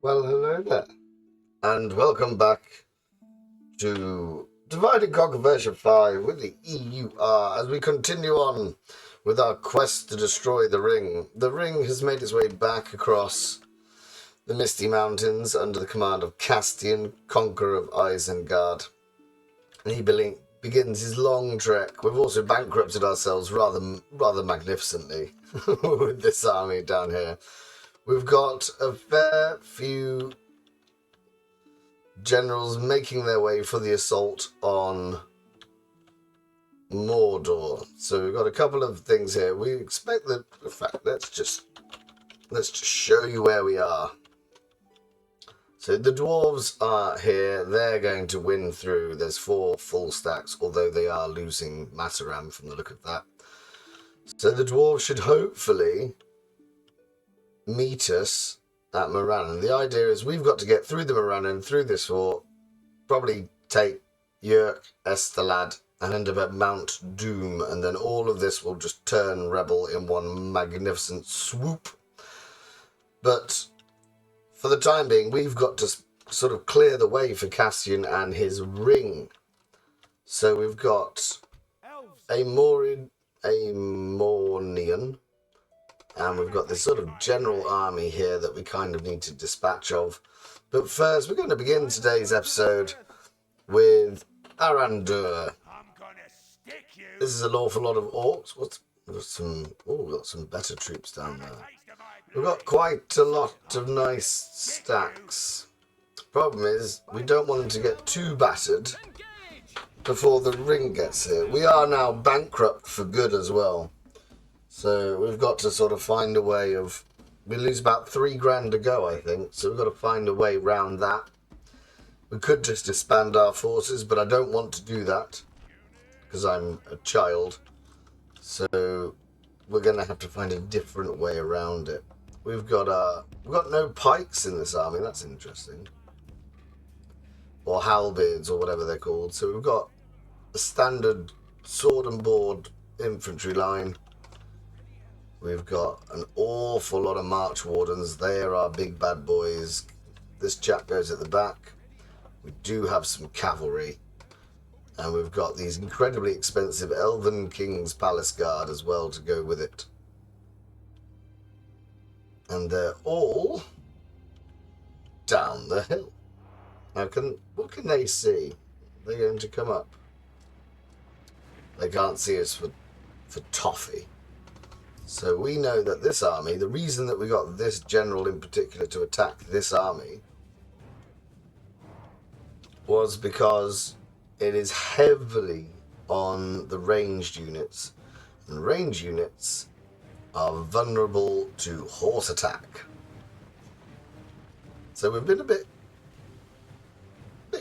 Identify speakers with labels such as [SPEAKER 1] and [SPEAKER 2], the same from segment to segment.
[SPEAKER 1] Well, hello there, and welcome back to Divide and Conquer version 5 with the EUR as we continue on with our quest to destroy the ring. The ring has made its way back across the Misty Mountains under the command of Castian, Conqueror of Isengard. And he begins his long trek. We've also bankrupted ourselves rather magnificently with this army down here. We've got a fair few generals making their way for the assault on Mordor. So we've got a couple of things here. We expect that, in fact, let's just show you where we are. So the dwarves are here. They're going to win through. There's 4 full stacks, although they are losing Mataram from the look of that. So the dwarves should hopefully meet us at Morannon. The idea is we've got to get through the Morannon, through this fort, probably take EUR, Estelad, and end up at Mount Doom, and then all of this will just turn rebel in one magnificent swoop. But for the time being, we've got to sort of clear the way for Castian and his ring. So we've got a Mornian, and we've got this sort of general army here that we kind of need to dispatch of. But first, we're going to begin today's episode with Arandur. This is an awful lot of orcs. We've got some better troops down there. We've got quite a lot of nice stacks. Problem is, we don't want them to get too battered before the ring gets here. We are now bankrupt for good as well. So we've got to sort of find a way of... We lose about 3 grand to go, I think. So we've got to find a way around that. We could just disband our forces, but I don't want to do that because I'm a child. So we're going to have to find a different way around it. We've got no pikes in this army. That's interesting. Or halberds or whatever they're called. So we've got a standard sword and board infantry line. We've got an awful lot of March Wardens. They are our big bad boys. This chap goes at the back. We do have some cavalry. And we've got these incredibly expensive Elven King's Palace Guard as well to go with it. And they're all down the hill. Now, what can they see? They're going to come up. They can't see us for toffee. So we know that this army, the reason that we got this general in particular to attack this army was because it is heavily on the ranged units. And ranged units are vulnerable to horse attack. So we've been a bit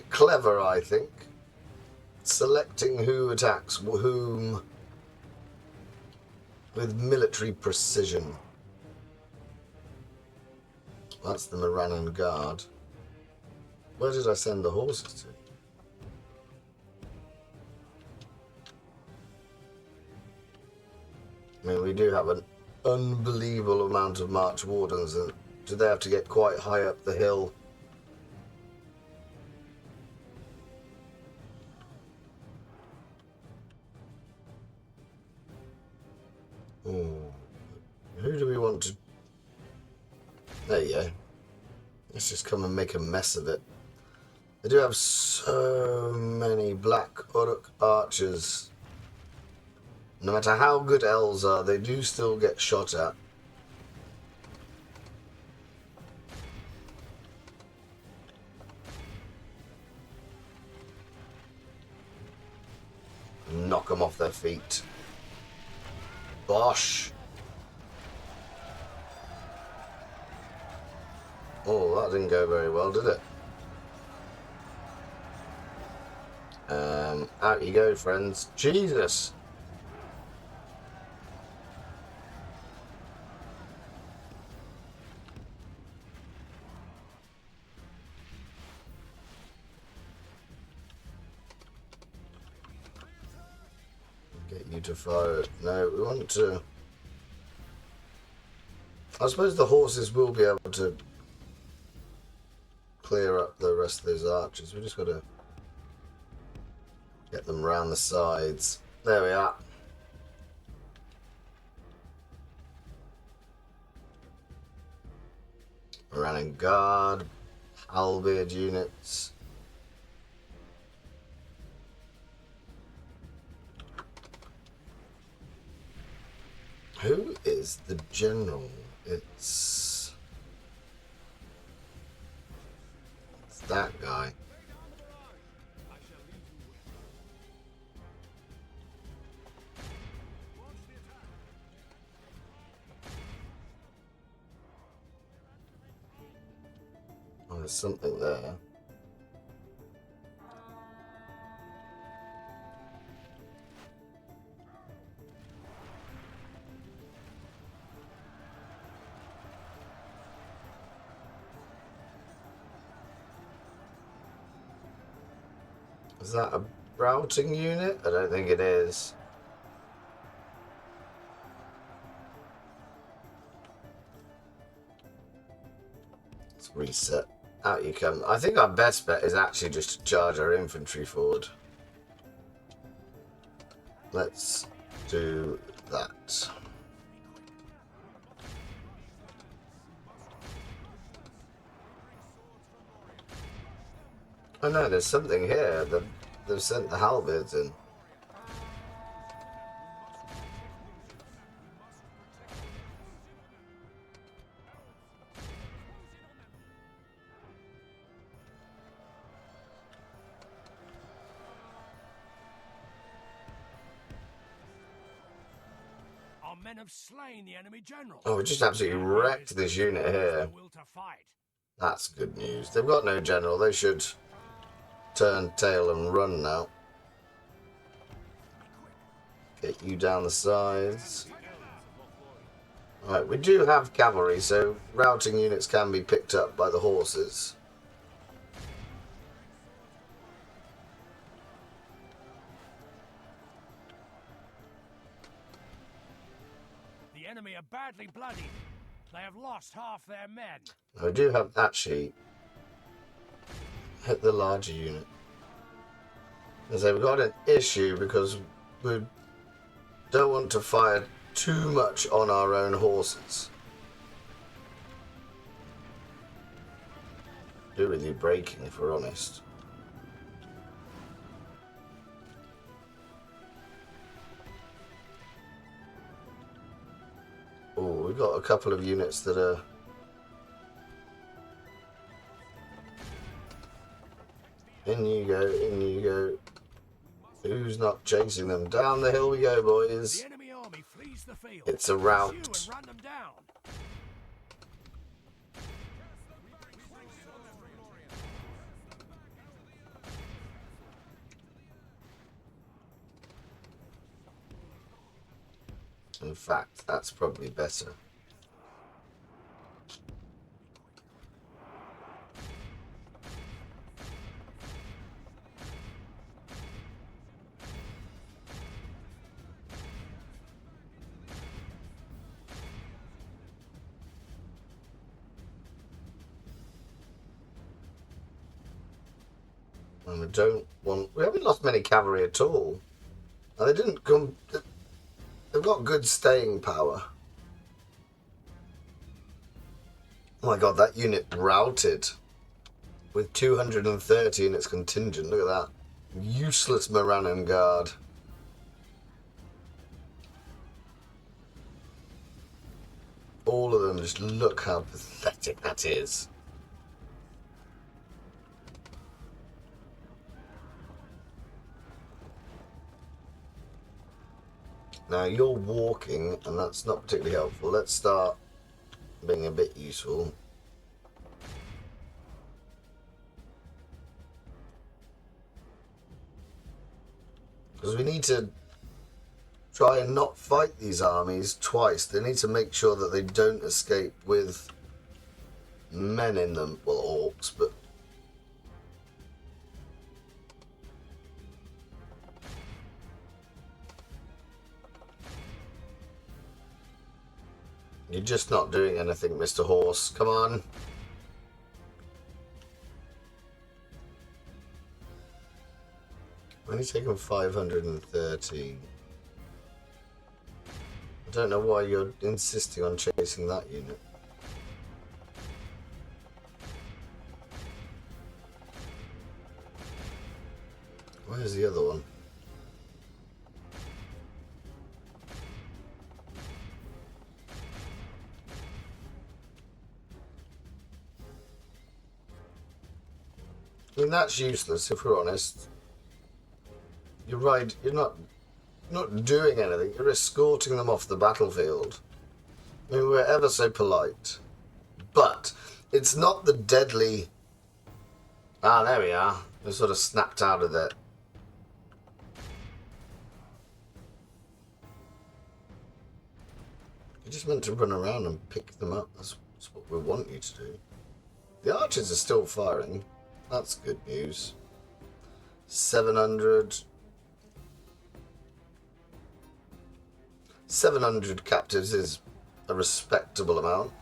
[SPEAKER 1] clever, I think, selecting who attacks whom with military precision. That's the Morannon Guard. Where did I send the horses to? I mean, we do have an unbelievable amount of March Wardens, and do they have to get quite high up the hill? Who do we want to... There you go. Let's just come and make a mess of it. They do have so many Black Uruk archers. No matter how good elves are, they do still get shot at. Knock them off their feet. Bosh! Oh, that didn't go very well, did it? Out you go, friends. Jesus! Get you to fire it. No, we want to... I suppose the horses will be able to clear up the rest of those archers. We just got to get them around the sides. There we are. We're running guard, halberd units. Who is the general? It's that guy. Oh, there's something there. Is that a routing unit? I don't think it is. Let's reset. Out you come. I think our best bet is actually just to charge our infantry forward. Let's do that. Oh no, there's something here. They've sent the halberds in.
[SPEAKER 2] Our men have slain the enemy general.
[SPEAKER 1] Oh, we just absolutely wrecked this unit here. That's good news. They've got no general. They should turn tail and run now. Get you down the sides. Alright, we do have cavalry, so routing units can be picked up by the horses.
[SPEAKER 2] The enemy are badly bloodied. They have lost half their men.
[SPEAKER 1] I do have actually hit the larger unit. As we've got an issue because we don't want to fire too much on our own horses. Do with you breaking, if we're honest. Oh, we've got a couple of units that are in you go, in you go. Who's not chasing them? Down the hill we go, boys.
[SPEAKER 2] The enemy army flees the field.
[SPEAKER 1] It's a rout.
[SPEAKER 2] Pursue and run them down.
[SPEAKER 1] In fact, that's probably better. And we don't want... We haven't lost many cavalry at all. And they didn't come... They've got good staying power. Oh my god, that unit routed with 230 in its contingent. Look at that. Useless Morannon Guard. All of them, just look how pathetic that is. Now you're walking, and that's not particularly helpful. Let's start being a bit useful. Because we need to try and not fight these armies twice. They need to make sure that they don't escape with men in them. Well, orcs, but... You're just not doing anything, Mr. Horse. Come on. Only taken 530. I don't know why you're insisting on chasing that unit. Where's the other one? I mean, that's useless if we're honest. You're right, you're not doing anything, you're escorting them off the battlefield. I mean, we're ever so polite. But it's not the deadly... Ah, there we are. We sort of snapped out of it. You just meant to run around and pick them up. That's what we want you to do. The archers are still firing. That's good news. 700 captives is a respectable amount.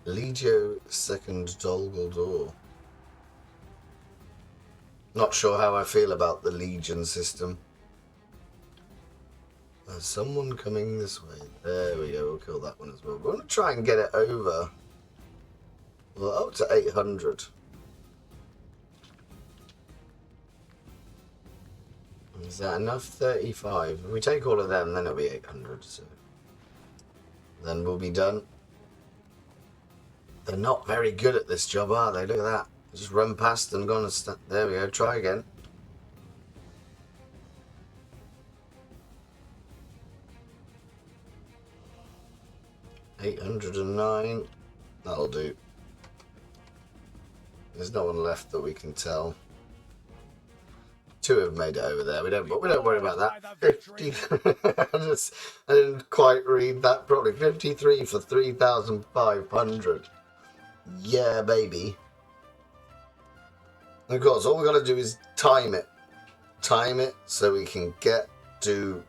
[SPEAKER 1] Legio second Dolgaldor. Not sure how I feel about the Legion system. There's someone coming this way. There we go, we'll kill that one as well. We're going to try and get it over. Well, up to 800. Is that enough? 35. If we take all of them, then it'll be 800. So then we'll be done. They're not very good at this job, are they? Look at that. Just run past and gone and there we go. Try again. $809. That'll do. There's no one left that we can tell. 2 have made it over there. We don't worry about that. 50. I didn't quite read that properly. 53 for 3,500. Yeah, baby. And of course, all we got to do is time it. Time it so we can get to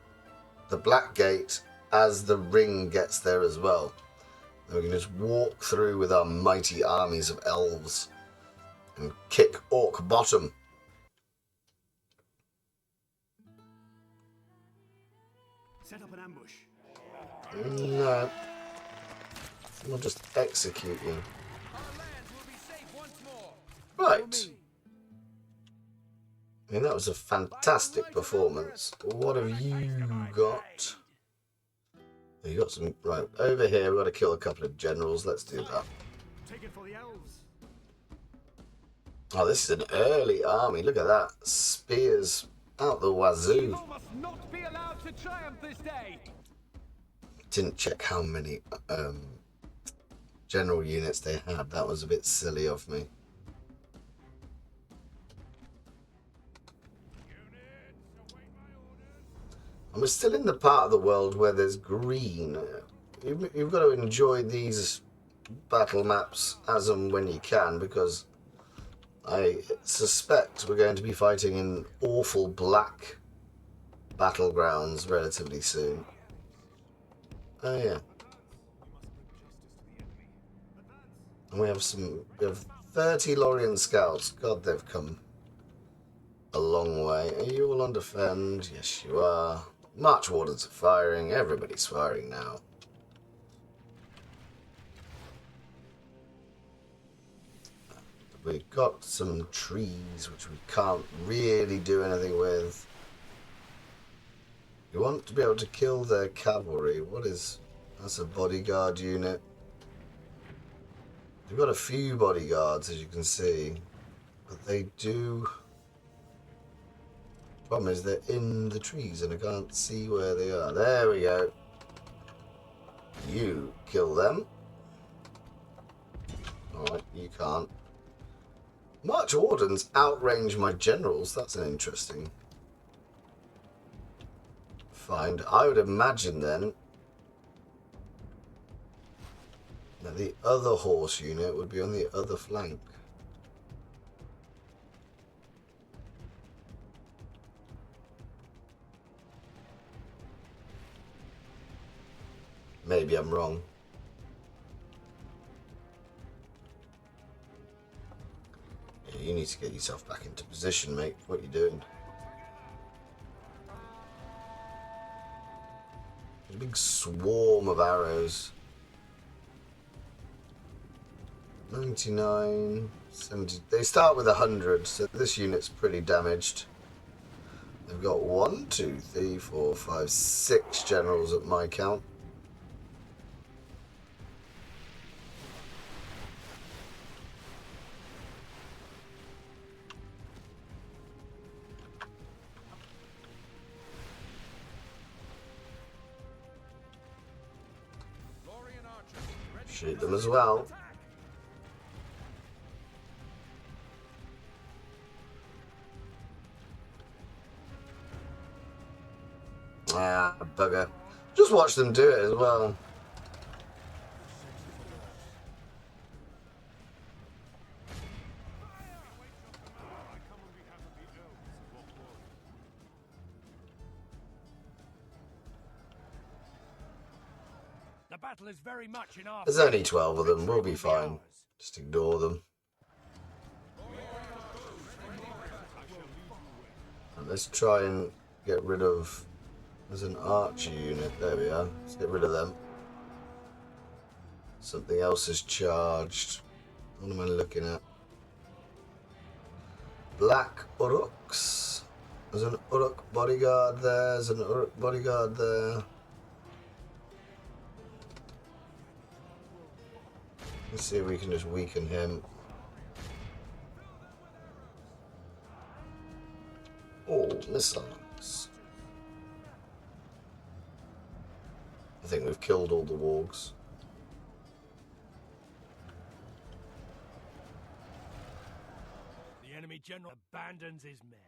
[SPEAKER 1] the Black Gate as the ring gets there as well. And we can just walk through with our mighty armies of elves and kick orc bottom.
[SPEAKER 3] Set up an ambush.
[SPEAKER 1] No. We'll just execute you. Right. I mean, that was a fantastic performance. What have you got? You got some... Right, over here we've got to kill a couple of generals. Let's do that.
[SPEAKER 3] Take it for the elves.
[SPEAKER 1] Oh, this is an early army. Look at that. Spears out the wazoo.
[SPEAKER 2] Must not be allowed to triumph this day.
[SPEAKER 1] Didn't check how many general units they had. That was a bit silly of me. And we're still in the part of the world where there's green. You've got to enjoy these battle maps as and when you can, because I suspect we're going to be fighting in awful black battlegrounds relatively soon. Oh yeah. And we have 30 Lothlorien scouts. God, they've come a long way. Are you all on defend? Yes, you are. March wardens are firing. Everybody's firing now. We've got some trees which we can't really do anything with. You want to be able to kill their cavalry. That's a bodyguard unit. We've got a few bodyguards, as you can see, but they do... Problem is they're in the trees and I can't see where they are. There we go. You kill them. Alright, you can't. March wardens outrange my generals. That's an interesting find. I would imagine then that the other horse unit would be on the other flank. Maybe I'm wrong. you need to get yourself back into position, mate. What are you doing? There's a big swarm of arrows. 99, 70. They start with 100, so this unit's pretty damaged. They've got 1, 2, 3, 4, 5, 6 generals at my count. Shoot them as well. Ah, bugger. Just watch them do it as well.
[SPEAKER 2] The battle is very much in our
[SPEAKER 1] There's only 12 of them. We'll be fine. Just ignore them. And let's try and get rid of... There's an archer unit. There we are. Let's get rid of them. Something else is charged. What am I looking at? Black Uruks. There's an Uruk bodyguard there. There's an Uruk bodyguard there. Let's see if we can just weaken him. Oh, missiles. I think we've killed all the wargs.
[SPEAKER 2] The enemy general abandons his men.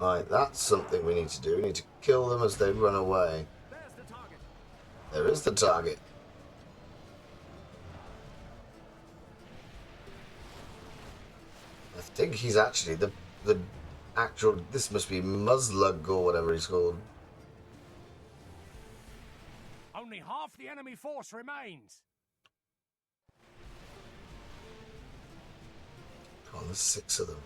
[SPEAKER 1] Right, that's something we need to do. We need to kill them as they run away.
[SPEAKER 3] There's the target.
[SPEAKER 1] There is the target. I think he's actually the actual... This must be Muslug or whatever he's called.
[SPEAKER 2] Only half the enemy force remains.
[SPEAKER 1] Come on, there's 6 of them.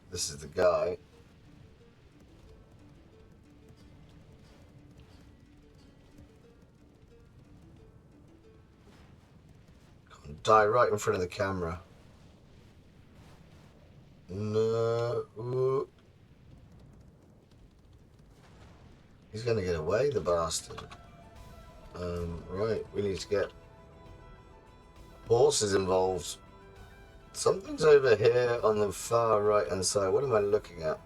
[SPEAKER 1] This is the guy. Come on, die right in front of the camera. No. Ooh. He's going to get away, the bastard. Right, we need to get horses involved. Something's over here on the far right hand side. What am I looking at?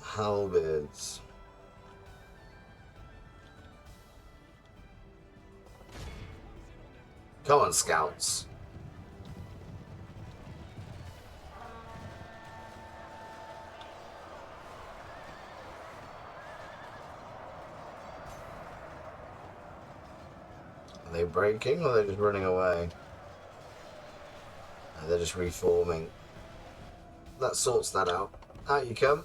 [SPEAKER 1] Halberds. Come on, scouts. Are they breaking or are they just running away? They're just reforming. That sorts that out. Out you come.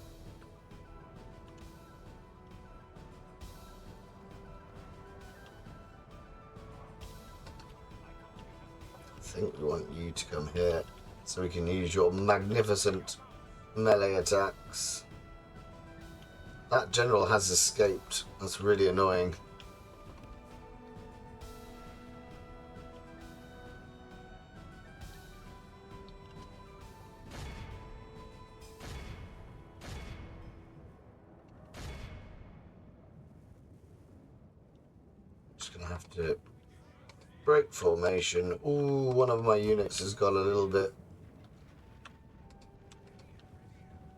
[SPEAKER 1] I think we want you to come here so we can use your magnificent melee attacks. That general has escaped. That's really annoying. To break formation. Ooh, one of my units has got a little bit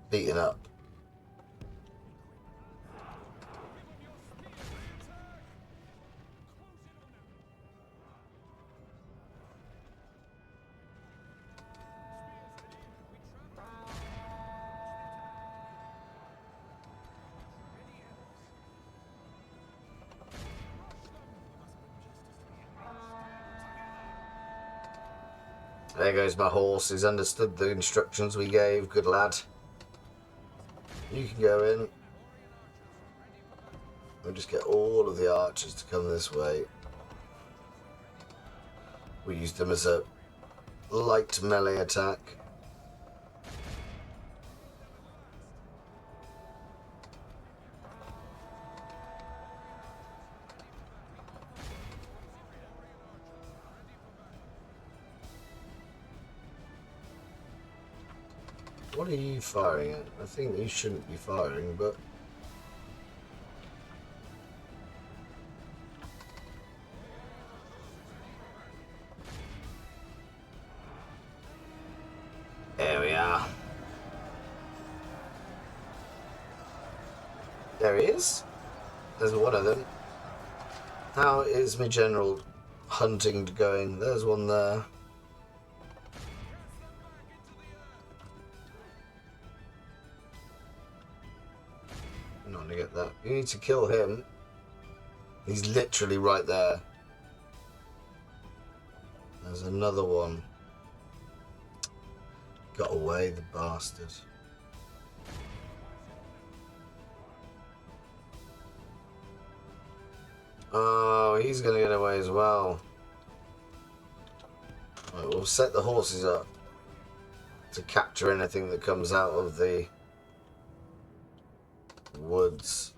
[SPEAKER 1] beaten up. There goes my horse. He's understood the instructions we gave. Good lad. You can go in. We'll just get all of the archers to come this way. We use them as a light melee attack. What are you firing at? I think you shouldn't be firing, but... There we are. There he is. There's one of them. How is my general hunting going? There's one there. I'm not gonna get that. You need to kill him. He's literally right there. There's another one. Got away, the bastard. Oh, he's gonna get away as well. Right, we'll set the horses up to capture anything that comes out of the woods.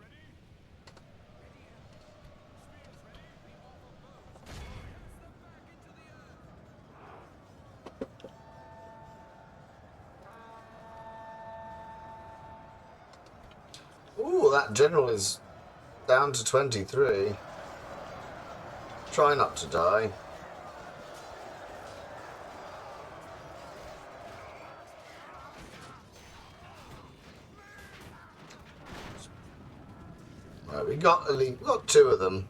[SPEAKER 1] Ooh, that general is down to 23. Try not to die. Right, we got two of them.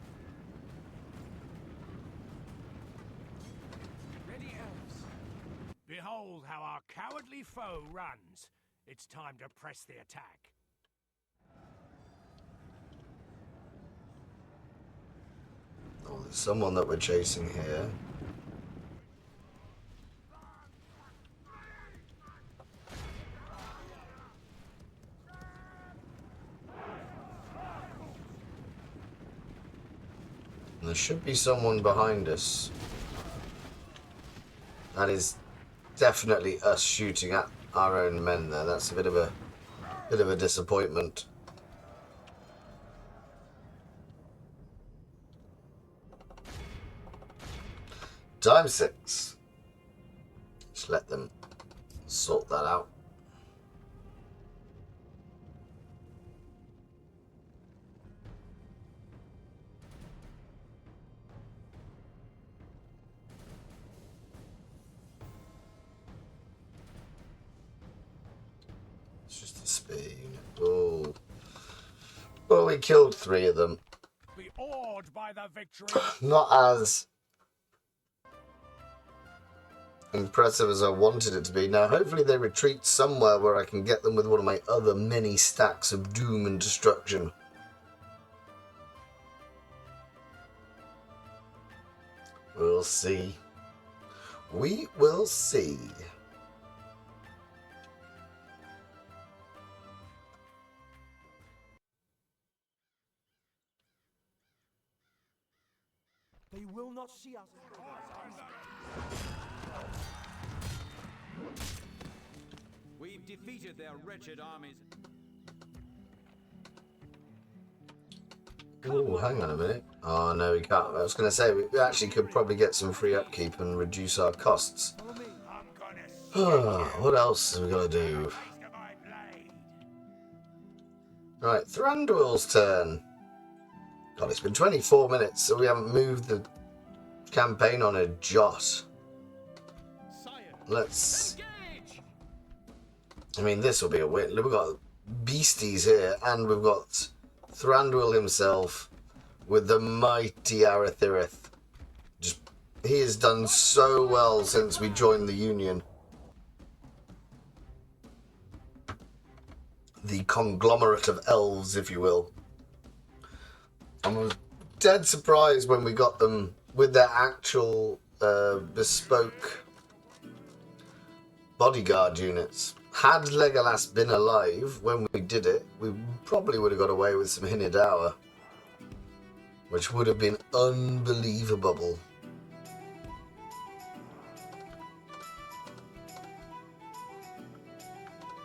[SPEAKER 2] Ready, Elves. Behold how our cowardly foe runs. It's time to press the attack.
[SPEAKER 1] Oh, there's someone that we're chasing here. And there should be someone behind us. That is definitely us shooting at our own men there. That's a bit of a disappointment. Time 6. Just let them sort that out. It's just a spear unit. Oh. Well, we killed 3 of them.
[SPEAKER 2] Be awed by the victory.
[SPEAKER 1] Not as impressive as I wanted it to be. Now, hopefully they retreat somewhere where I can get them with one of my other mini stacks of doom and destruction. We'll see. We will see.
[SPEAKER 3] They will not see us.
[SPEAKER 4] We've defeated their wretched armies.
[SPEAKER 1] Oh, hang on a minute. Oh, no, we can't. I was going to say, we actually could probably get some free upkeep and reduce our costs. What else have we got to do? Right, Thranduil's turn. God, it's been 24 minutes, so we haven't moved the campaign on a jot. Let's... I mean, this will be a win. We've got beasties here, and we've got Thranduil himself with the mighty Arathirith. He has done so well since we joined the Union. The conglomerate of elves, if you will. I was dead surprised when we got them with their actual bespoke bodyguard units. Had Legolas been alive when we did it, we probably would have got away with some Hinidawa, which would have been unbelievable.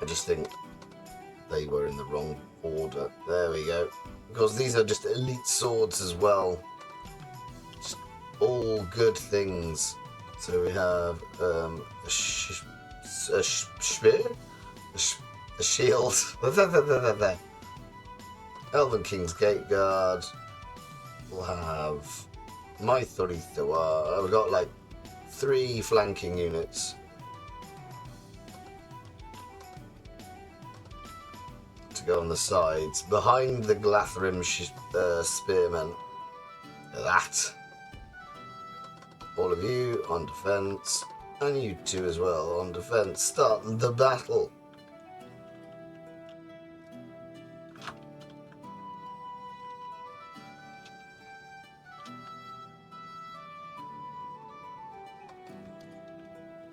[SPEAKER 1] I just think they were in the wrong order. There we go. Because these are just elite swords as well. Just all good things. So we have a spear? A shield. Elven King's Gate Guard. We'll have my Thorithawar. We've got like 3 flanking units. To go on the sides. Behind the Glathrim spearmen. That. All of you on defense. And you two as well on defense. Start the battle.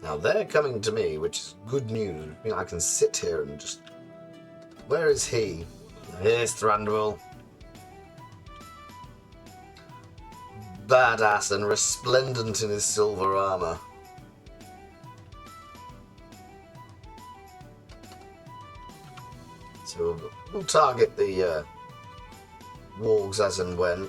[SPEAKER 1] Now they're coming to me, which is good news. I mean, I can sit here and just... Where is he? Here's Thranduil. Badass and resplendent in his silver armor. So we'll target the wargs as and when.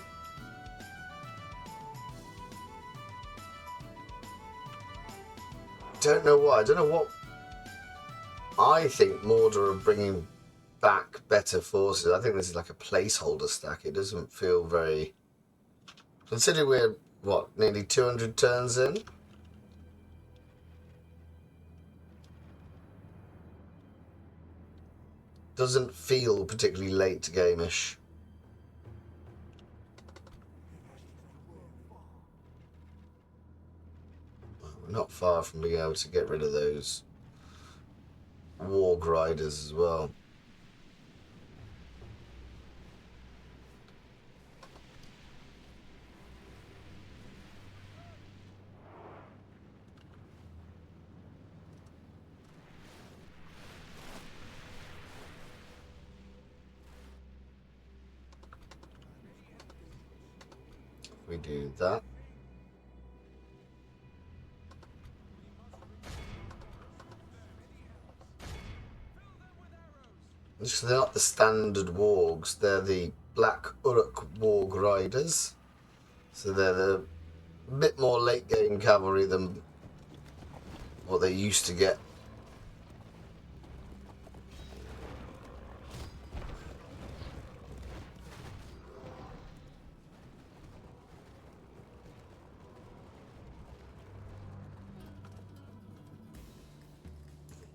[SPEAKER 1] Don't know why. I don't know what. I think Mordor are bringing back better forces. I think this is like a placeholder stack. It doesn't feel very. Considering we're what, nearly 200 turns in. Doesn't feel particularly late game-ish. Not far from being able to get rid of those warg riders as well. We do that. So they're not the standard wargs, they're the Black Uruk warg riders. So they're the bit more late game cavalry than what they used to get.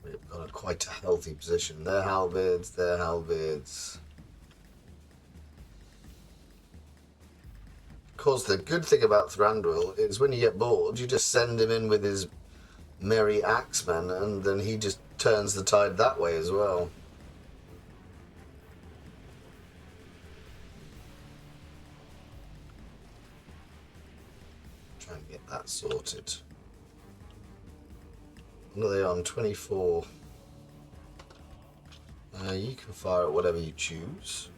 [SPEAKER 1] We've got quite a healthy position. They're halberds, they're halberds. Of course, the good thing about Thranduil is when you get bored, you just send him in with his merry axeman, and then he just turns the tide that way as well. Try and get that sorted. What are they on? 24. You can fire at whatever you choose.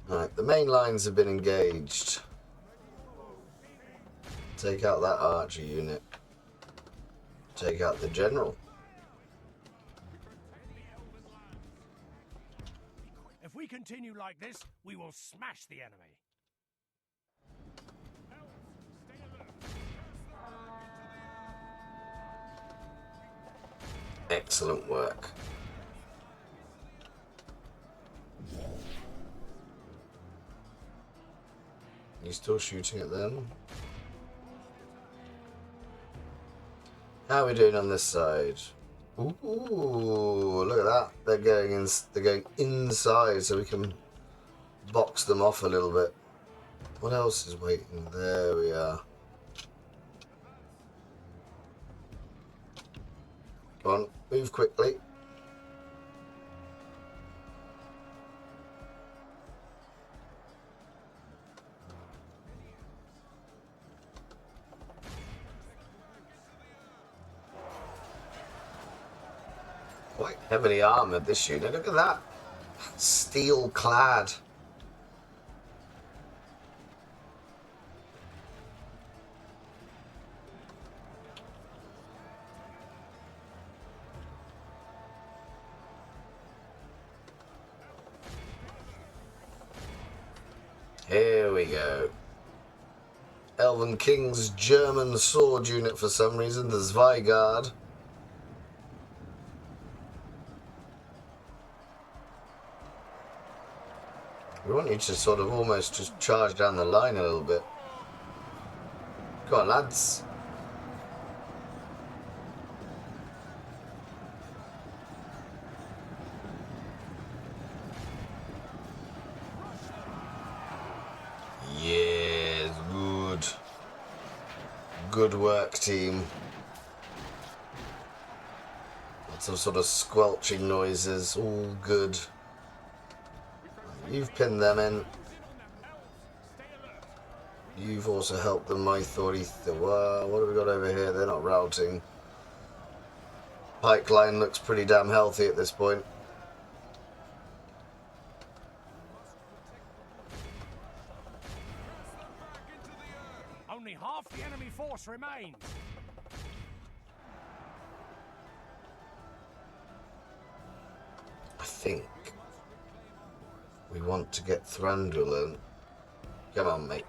[SPEAKER 1] Right, the main lines have been engaged. Take out that archer unit. Take out the general.
[SPEAKER 2] If we continue like this, we will smash the enemy.
[SPEAKER 1] Excellent work. You still shooting at them? How are we doing on this side? Ooh, look at that. They're going inside so we can box them off a little bit. What else is waiting? There we are. Come on, move quickly. quite heavily armoured, this unit. Look at that. Steel clad. Here we go. Elven King's German sword unit for some reason, the Zweigard. We want you to sort of almost just charge down the line a little bit. Go on, lads. Yes, good. Good work, team. Lots of sort of squelching noises, all good. You've pinned them in. You've also helped them, my Thorith. Wow, what have we got over here? They're not routing. Pike line looks pretty damn healthy at this point.
[SPEAKER 2] Only half the enemy force remains.
[SPEAKER 1] I think we want to get Thranduil in. Come on, mate.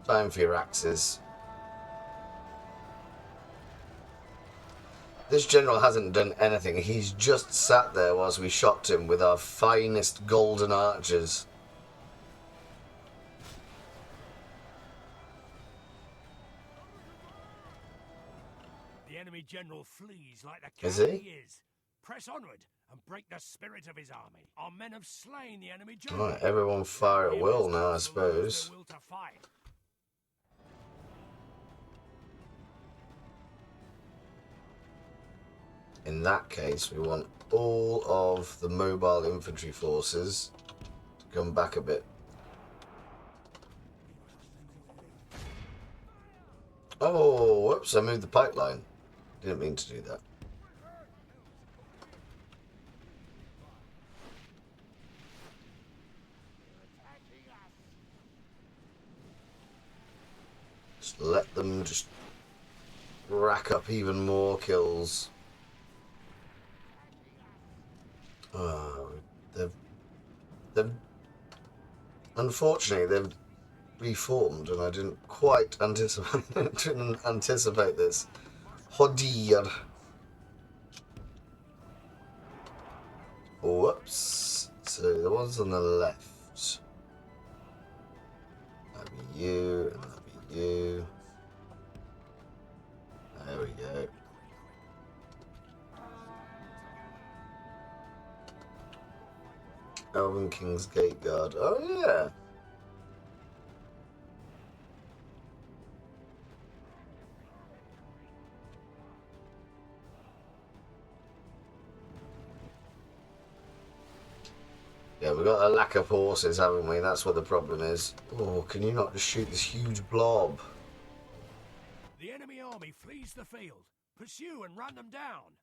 [SPEAKER 1] Time for your axes. This general hasn't done anything. He's just sat there whilst we shot him with our finest golden archers.
[SPEAKER 2] The enemy general flees like the
[SPEAKER 1] Is
[SPEAKER 2] coward
[SPEAKER 1] he?
[SPEAKER 2] he is. Press onward and break the spirit of his army. Our men have slain the enemy general.
[SPEAKER 1] Right, everyone fire at will now, I suppose.
[SPEAKER 2] Will to fight.
[SPEAKER 1] In that case, we want all of the mobile infantry forces to come back a bit. Oh, whoops, I moved the pipeline. Didn't mean to do that. Just let them just rack up even more kills. They've unfortunately they've reformed, and I didn't quite anticipate this. Oh dear. Whoops. So the ones on the left. That'd be you, and that'd be you. There we go. Elven King's Gate Guard. Oh yeah. Yeah, we've got a lack of horses, haven't we? That's what the problem is. Oh, can you not just shoot this huge blob?
[SPEAKER 2] The enemy army flees the field. Pursue and run them down.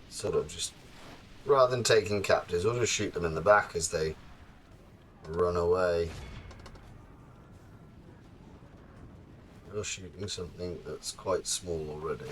[SPEAKER 1] Sort of just, rather than taking captives, we'll just shoot them in the back as they run away. You're shooting something that's quite small already.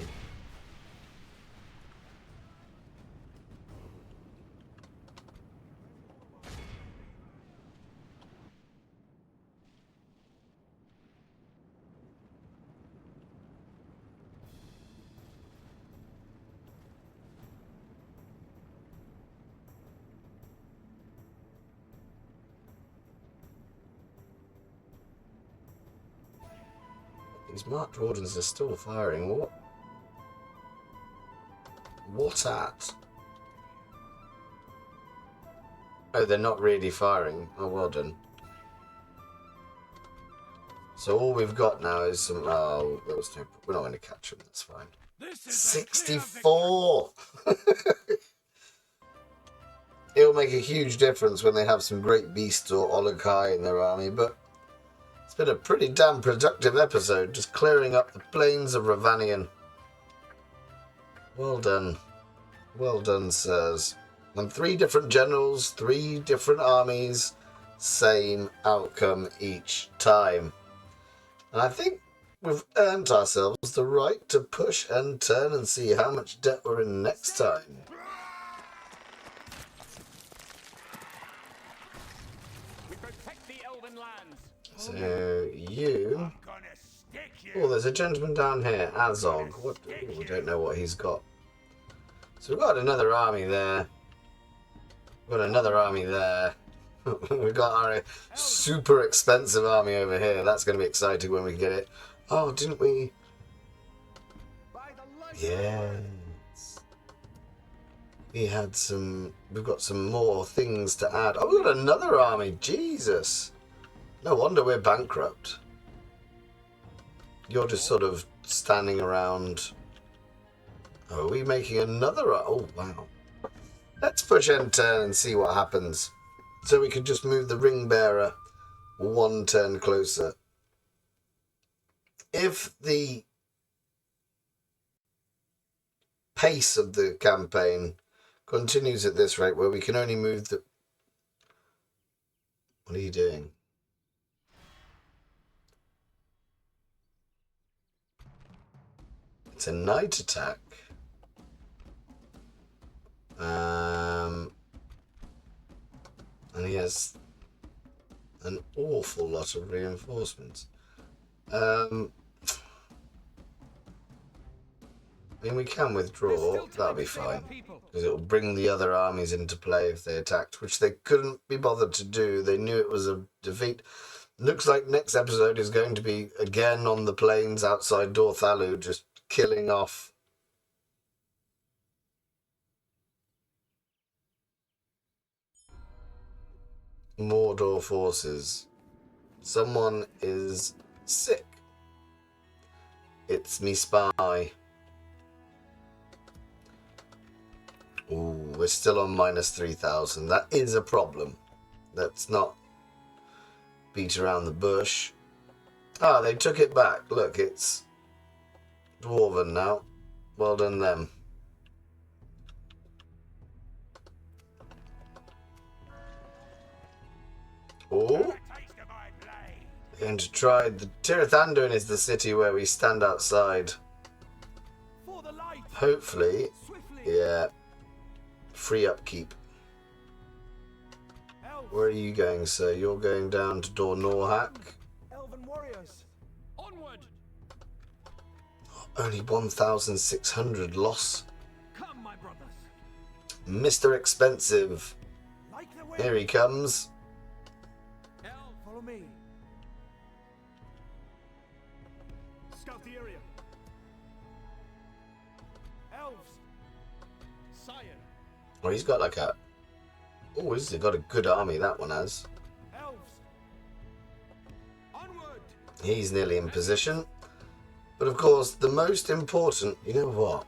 [SPEAKER 1] These March Wardens are still firing. What? What at? Oh, they're not really firing. Oh, well done. So all we've got now is some... Oh, that was no... We're not going to catch them. That's fine.
[SPEAKER 2] This is
[SPEAKER 1] 64! He'll make a huge difference when they have some great beasts or Olokai in their army, but it's been a pretty damn productive episode, just clearing up the plains of Ravanian. Well done. Well done, sirs. And 3 different generals, 3 different armies, same outcome each time. And I think we've earned ourselves the right to push and turn and see how much debt we're in next time.
[SPEAKER 4] We protect the elven lands.
[SPEAKER 1] So you... Oh, there's a gentleman down here, Azog. What? Ooh, we don't know what he's got. So we've got another army there. We've got another army there. We've got our super expensive army over here. That's going to be exciting when we get it. Oh, didn't we? Yes. We had some... We've got some more things to add. Oh, we've got another army. Jesus. No wonder we're bankrupt. You're just sort of standing around. Oh, are we making another? Oh, wow. Let's push end turn and see what happens. So we could just move the ring bearer 1 turn closer. If the pace of the campaign continues at this rate, where we can only move the... What are you doing? It's a night attack. And he has an awful lot of reinforcements. I mean, we can withdraw. That'll be fine. Because it will bring the other armies into play if they attacked, which they couldn't be bothered to do. They knew it was a defeat. Looks like next episode is going to be again on the plains outside Dorthalu, just killing off Mordor forces. Someone is sick. It's me spy. Ooh, we're still on minus 3,000. That is a problem. Let's not beat around the bush. Ah, they took it back. Look, it's Dwarven now. Well done them. Oh, going to try the Tirith Anduin is the city where we stand outside. Hopefully, yeah. Free upkeep. Where are you going, sir? You're going down to Dor Norhak.
[SPEAKER 3] Elven warriors.
[SPEAKER 4] Onward.
[SPEAKER 1] Only 1,600 loss.
[SPEAKER 4] Come, my brothers.
[SPEAKER 1] Mr. Expensive.
[SPEAKER 3] Like the wind.
[SPEAKER 1] Here he comes.
[SPEAKER 3] Follow me. Scout the area. Elves.
[SPEAKER 4] Sire.
[SPEAKER 1] Oh, he's got like a... Oh, he's got a good army, that one has.
[SPEAKER 3] Elves.
[SPEAKER 4] Onward.
[SPEAKER 1] He's nearly in position. But of course, the most important... You know what?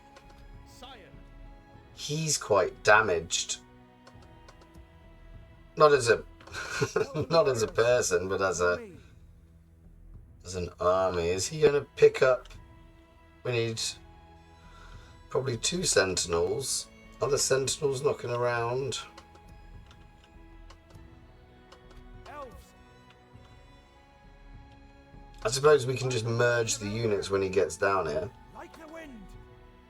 [SPEAKER 4] Sire.
[SPEAKER 1] He's quite damaged. Not as a... not as a person, but as a... As an army. Is he going to pick up... We need... Probably 2 sentinels. Other sentinels knocking around. I suppose we can just merge the units when he gets down here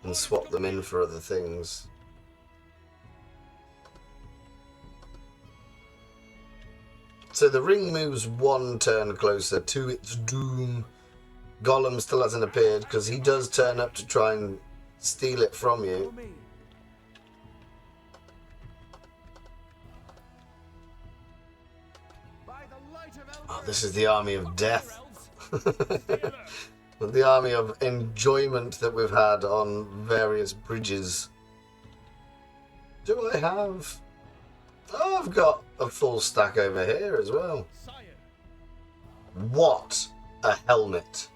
[SPEAKER 1] and swap them in for other things. So the ring moves 1 turn closer to its doom. Gollum still hasn't appeared because he does turn up to try and steal it from you. Oh, this is the army of death. The army of enjoyment that we've had on various bridges. Do I have... Oh, I've got a full stack over here as well. What a helmet.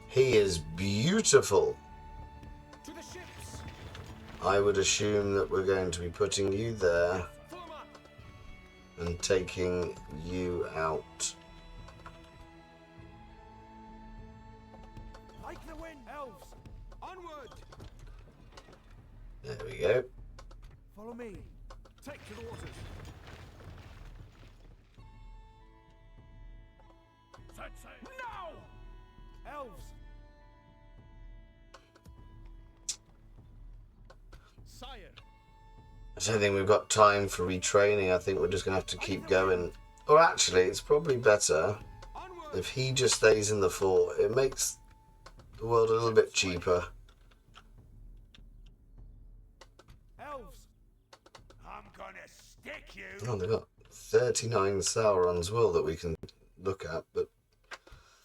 [SPEAKER 1] He is beautiful. I would assume that we're going to be putting you there
[SPEAKER 3] Form up.
[SPEAKER 1] and taking you out.
[SPEAKER 3] Like the wind. Elves,
[SPEAKER 4] Onward!
[SPEAKER 1] There we go.
[SPEAKER 3] follow me. Take to the waters.
[SPEAKER 2] Sensei.
[SPEAKER 3] No! Elves,
[SPEAKER 4] Sire!
[SPEAKER 1] I don't think we've got time for retraining. I think we're just going to have to keep going. Or actually, it's probably better
[SPEAKER 4] Onward!
[SPEAKER 1] if he just stays in the fort. It makes the world a little bit cheaper.
[SPEAKER 3] elves,
[SPEAKER 2] I'm gonna stick you.
[SPEAKER 1] Oh, they've got 39 Sauron's will that we can look at, but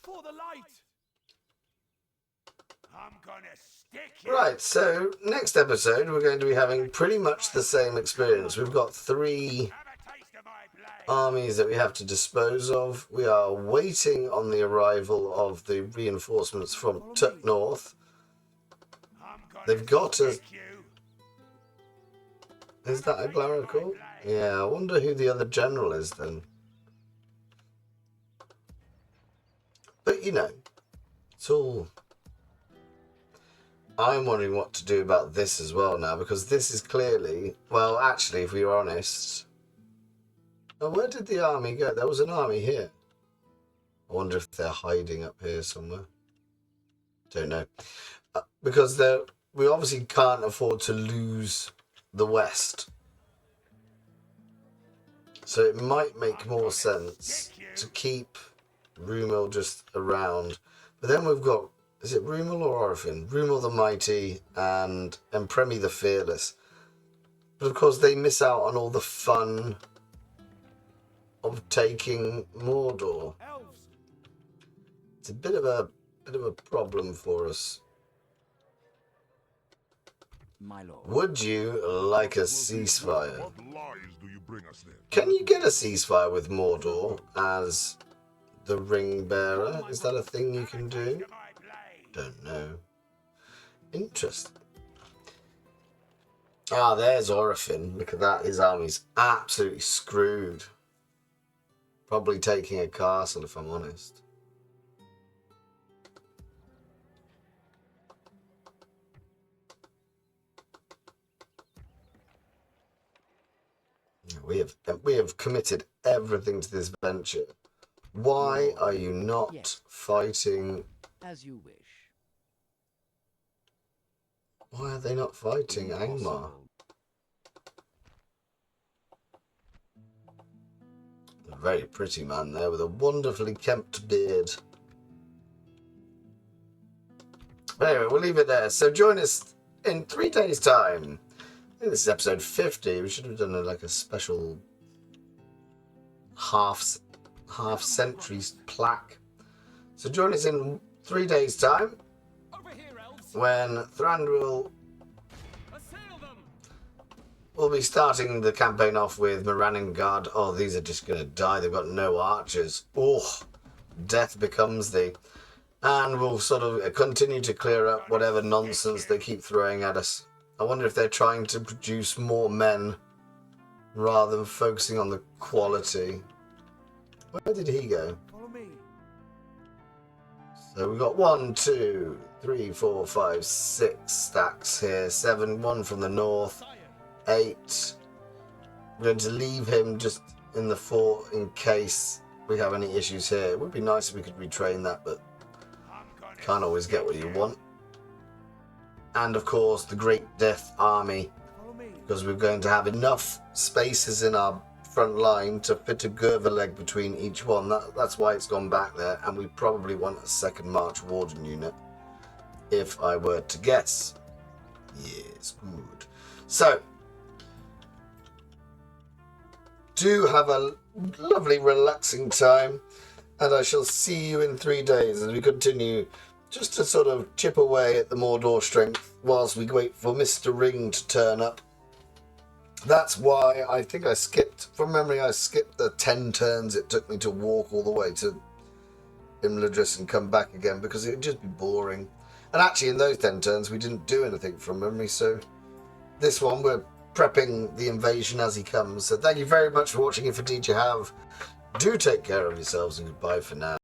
[SPEAKER 3] for the light.
[SPEAKER 2] I'm gonna stick you.
[SPEAKER 1] right, so next episode we're going to be having pretty much the same experience. We've got 3
[SPEAKER 2] Have a taste of my blade.
[SPEAKER 1] armies that we have to dispose of. We are waiting on the arrival of the reinforcements from North.
[SPEAKER 2] I'm gonna
[SPEAKER 1] They've got to...
[SPEAKER 2] stick you.
[SPEAKER 1] Is that a Glaracle? Yeah, I wonder who the other general is then. But you know, it's all... I'm wondering what to do about this as well now, because this is clearly... Well, actually, if we are honest... Oh, where did the army go? There was an army here. I wonder if they're hiding up here somewhere. Don't know. Because we obviously can't afford to lose the West. So it might make more sense to keep Rumil just around. But then we've got... Is it Rumil or Orphan? Rumil the Mighty and Empremi the Fearless. But of course they miss out on all the fun of taking Mordor.
[SPEAKER 3] Elves,
[SPEAKER 1] It's a bit of a problem for us.
[SPEAKER 5] My lord.
[SPEAKER 1] Would you like a ceasefire?
[SPEAKER 6] What lies do you bring us then?
[SPEAKER 1] Can you get a ceasefire with Mordor as the ring bearer? Is that a thing you can do?
[SPEAKER 2] Taste of my blade.
[SPEAKER 1] Don't know. Interesting. Ah, there's Orphan. Look at that. His army's absolutely screwed. Probably taking a castle, if I'm honest. We have committed everything to this venture. Why are you not
[SPEAKER 5] Yes.
[SPEAKER 1] fighting?
[SPEAKER 5] As you wish.
[SPEAKER 1] Why are they not fighting Angmar?
[SPEAKER 5] Impossible.
[SPEAKER 1] A very pretty man there with a wonderfully kempt beard. Anyway, we'll leave it there. So join us in 3 days' time. I think this is episode 50. We should have done like a special half century plaque. So join us in 3 days' time
[SPEAKER 4] Over here, elves!
[SPEAKER 1] when Thranduil
[SPEAKER 4] Assail them!
[SPEAKER 1] will be starting the campaign off with Moraningard. Oh, these are just going to die. They've got no archers. Oh, death becomes thee. And we'll sort of continue to clear up whatever nonsense they keep throwing at us. I wonder if they're trying to produce more men rather than focusing on the quality. Where did he go?
[SPEAKER 3] follow me.
[SPEAKER 1] So we've got 1, 2, 3, 4, 5, 6 stacks here. 7, 1 from the north.
[SPEAKER 4] Sire!
[SPEAKER 1] 8. I'm going to leave him just in the fort in case we have any issues here. It would be nice if we could retrain that, but
[SPEAKER 2] I'm gonna
[SPEAKER 1] can't always get what
[SPEAKER 2] stick
[SPEAKER 1] you want. And of course the Great Death Army,
[SPEAKER 3] Follow me.
[SPEAKER 1] because we're going to have enough spaces in our front line to fit a Gerva leg between each one. That's why it's gone back there, and we probably want a second March Warden unit, if I were to guess. Yes, good. So, do have a lovely relaxing time, and I shall see you in 3 days as we continue just to sort of chip away at the Mordor strength whilst we wait for Mr. Ring to turn up. That's why I think I skipped, from memory, I skipped the 10 turns it took me to walk all the way to Imladris and come back again, because it would just be boring. And actually in those 10 turns we didn't do anything from memory, so this one, we're prepping the invasion as he comes. So thank you very much for watching. If indeed you have, do take care of yourselves and goodbye for now.